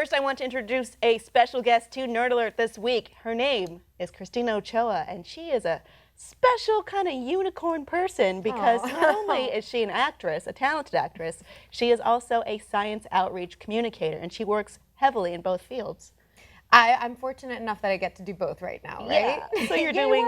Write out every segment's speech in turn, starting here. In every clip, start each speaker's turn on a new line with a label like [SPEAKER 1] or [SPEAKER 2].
[SPEAKER 1] First, I want to introduce a special guest to Nerd Alert this week. Her name is Christina Ochoa, and she is a special kind of unicorn person because not only is she an actress, a talented actress, she is also a science outreach communicator, and she works heavily in both fields.
[SPEAKER 2] I'm fortunate enough that I get to do both right now, right?
[SPEAKER 1] Yeah. So you're doing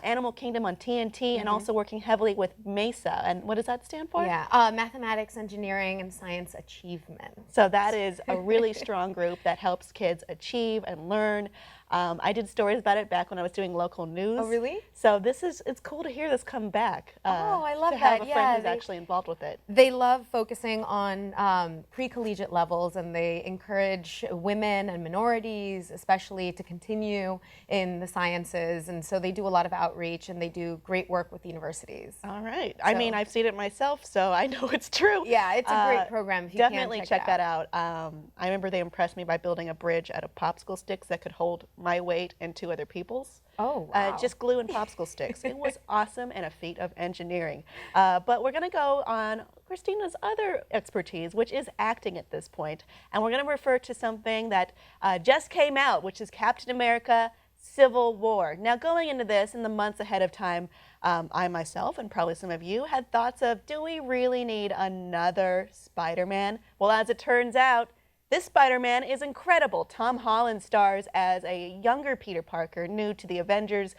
[SPEAKER 1] Animal Kingdom on TNT and also working heavily with MESA. And what does that stand for?
[SPEAKER 2] Yeah, mathematics, engineering, and science achievement.
[SPEAKER 1] So that is a really strong group that helps kids achieve and learn. I did stories about it back when I was doing local news.
[SPEAKER 2] Oh, really?
[SPEAKER 1] So it's cool to hear this come back.
[SPEAKER 2] I love
[SPEAKER 1] to
[SPEAKER 2] that.
[SPEAKER 1] have a friend who's actually involved with it.
[SPEAKER 2] They love focusing on pre-collegiate levels, and they encourage women and minorities, especially, to continue in the sciences. And so they do a lot of outreach, and they do great work with universities.
[SPEAKER 1] All right. I mean, I've seen it myself, so I know it's true.
[SPEAKER 2] Yeah, it's a great program. If you
[SPEAKER 1] definitely
[SPEAKER 2] can
[SPEAKER 1] check that out. I remember they impressed me by building a bridge out of popsicle sticks that could hold my weight and two other people's.
[SPEAKER 2] Oh, wow.
[SPEAKER 1] Just glue and popsicle sticks. It was awesome and a feat of engineering. But we're going to go on Christina's other expertise, which is acting at this point. And we're going to refer to something that just came out, which is Captain America Civil War. Now, going into this in the months ahead of time, I myself, and probably some of you, had thoughts of, do we really need another Spider-Man? Well, as it turns out, this Spider-Man is incredible. Tom Holland stars as a younger Peter Parker, new to the Avengers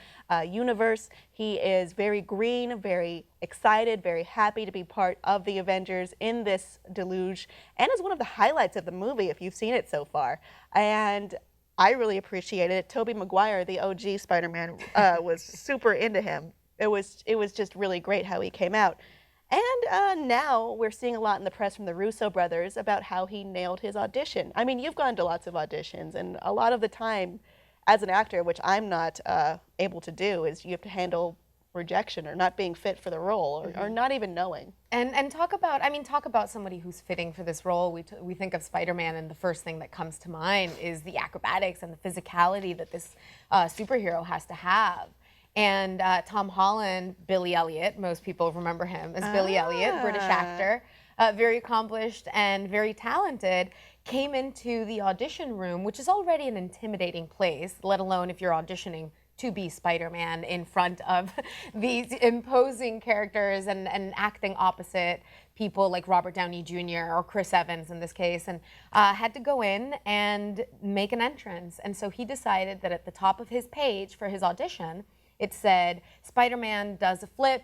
[SPEAKER 1] universe. He is very green, very excited, very happy to be part of the Avengers in this deluge, and is one of the highlights of the movie if you've seen it so far. And I really appreciated it. Tobey Maguire, the OG Spider-Man, was super into him. It was just really great how he came out. And now we're seeing a lot in the press from the Russo Brothers about how he nailed his audition. I mean, you've gone to lots of auditions, and a lot of the time, as an actor, which I'm not able to do, is you have to handle rejection or not being fit for the role or not even knowing.
[SPEAKER 2] And talk about somebody who's fitting for this role. We think of Spider-Man, and the first thing that comes to mind is the acrobatics and the physicality that this superhero has to have. And Tom Holland, Billy Elliot, most people remember him as Billy Elliot, British actor, very accomplished and very talented, came into the audition room, which is already an intimidating place, let alone if you're auditioning to be Spider-Man in front of these imposing characters and acting opposite people like Robert Downey Jr. or Chris Evans in this case, and had to go in and make an entrance. And so he decided that at the top of his page for his audition, it said, Spider-Man does a flip,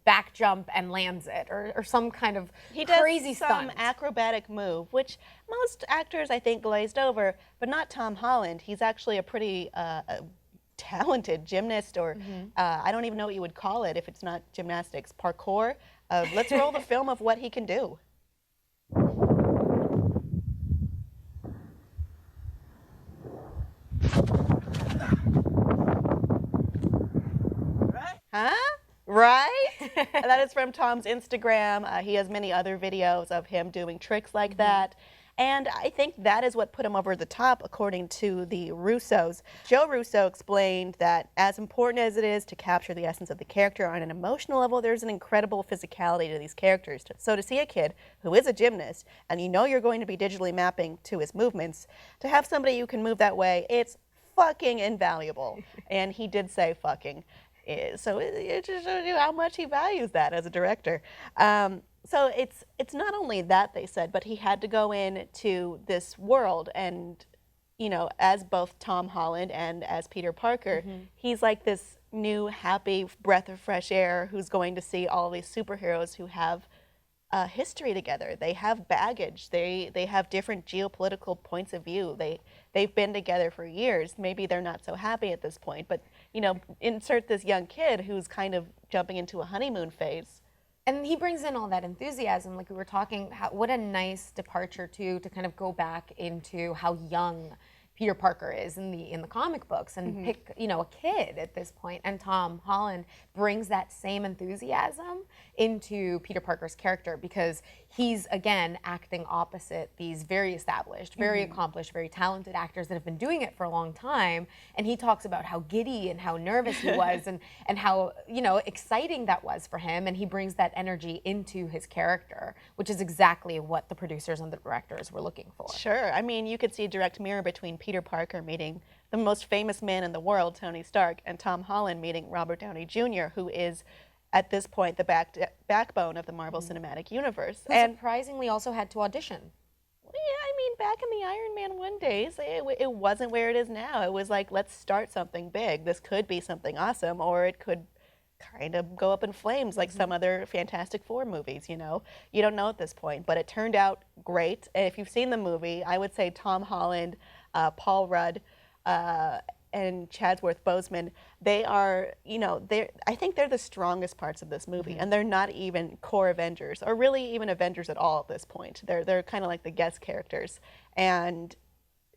[SPEAKER 2] back jump, and lands it, or some kind of crazy stunt.
[SPEAKER 1] He does some acrobatic move, which most actors, I think, glazed over, but not Tom Holland. He's actually a pretty talented gymnast, or I don't even know what you would call it if it's not gymnastics, parkour. Let's roll the film of what he can do. Huh? Right? That is from Tom's Instagram. He has many other videos of him doing tricks like that. And I think that is what put him over the top, according to the Russos. Joe Russo explained that as important as it is to capture the essence of the character on an emotional level, there's an incredible physicality to these characters. So to see a kid who is a gymnast, and you know you're going to be digitally mapping to his movements, to have somebody who can move that way, it's fucking invaluable. And he did say fucking. So it just shows you how much he values that as a director. So it's not only that, they said, but he had to go into this world and, you know, as both Tom Holland and as Peter Parker, he's like this new happy breath of fresh air who's going to see all these superheroes who have history together. They have baggage. They have different geopolitical points of view. They've been together for years. Maybe they're not so happy at this point, but you know, insert this young kid who's kind of jumping into a honeymoon phase.
[SPEAKER 2] And he brings in all that enthusiasm, like we were talking. What a nice departure to kind of go back into how young Peter Parker is in the comic books and pick, you know, a kid at this point. And Tom Holland brings that same enthusiasm into Peter Parker's character because he's, again, acting opposite these very established, very accomplished, very talented actors that have been doing it for a long time. And he talks about how giddy and how nervous he was and how, you know, exciting that was for him. And he brings that energy into his character, which is exactly what the producers and the directors were looking for.
[SPEAKER 1] Sure. I mean, you could see a direct mirror between Peter Parker meeting the most famous man in the world, Tony Stark, and Tom Holland meeting Robert Downey Jr., who is at this point the backbone of the Marvel Cinematic Universe.
[SPEAKER 2] Who surprisingly also had to audition.
[SPEAKER 1] Yeah, I mean, back in the Iron Man 1 days, it wasn't where it is now. It was like, let's start something big. This could be something awesome, or it could kind of go up in flames like some other Fantastic Four movies, you know? You don't know at this point, but it turned out great. And if you've seen the movie, I would say Tom Holland, Paul Rudd, and Chadwick Boseman, they are, you know, I think they're the strongest parts of this movie, and they're not even core Avengers, or really even Avengers at all at this point. They're kind of like the guest characters, and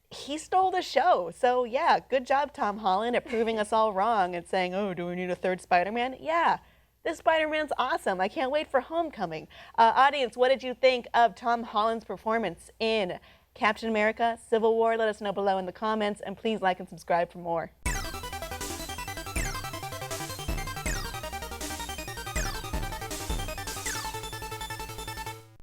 [SPEAKER 1] he stole the show. So yeah, good job, Tom Holland, at proving us all wrong and saying, oh, do we need a third Spider-Man? Yeah, this Spider-Man's awesome. I can't wait for Homecoming. Audience, what did you think of Tom Holland's performance in Captain America: Civil War? Let us know below in the comments, and please like and subscribe for more.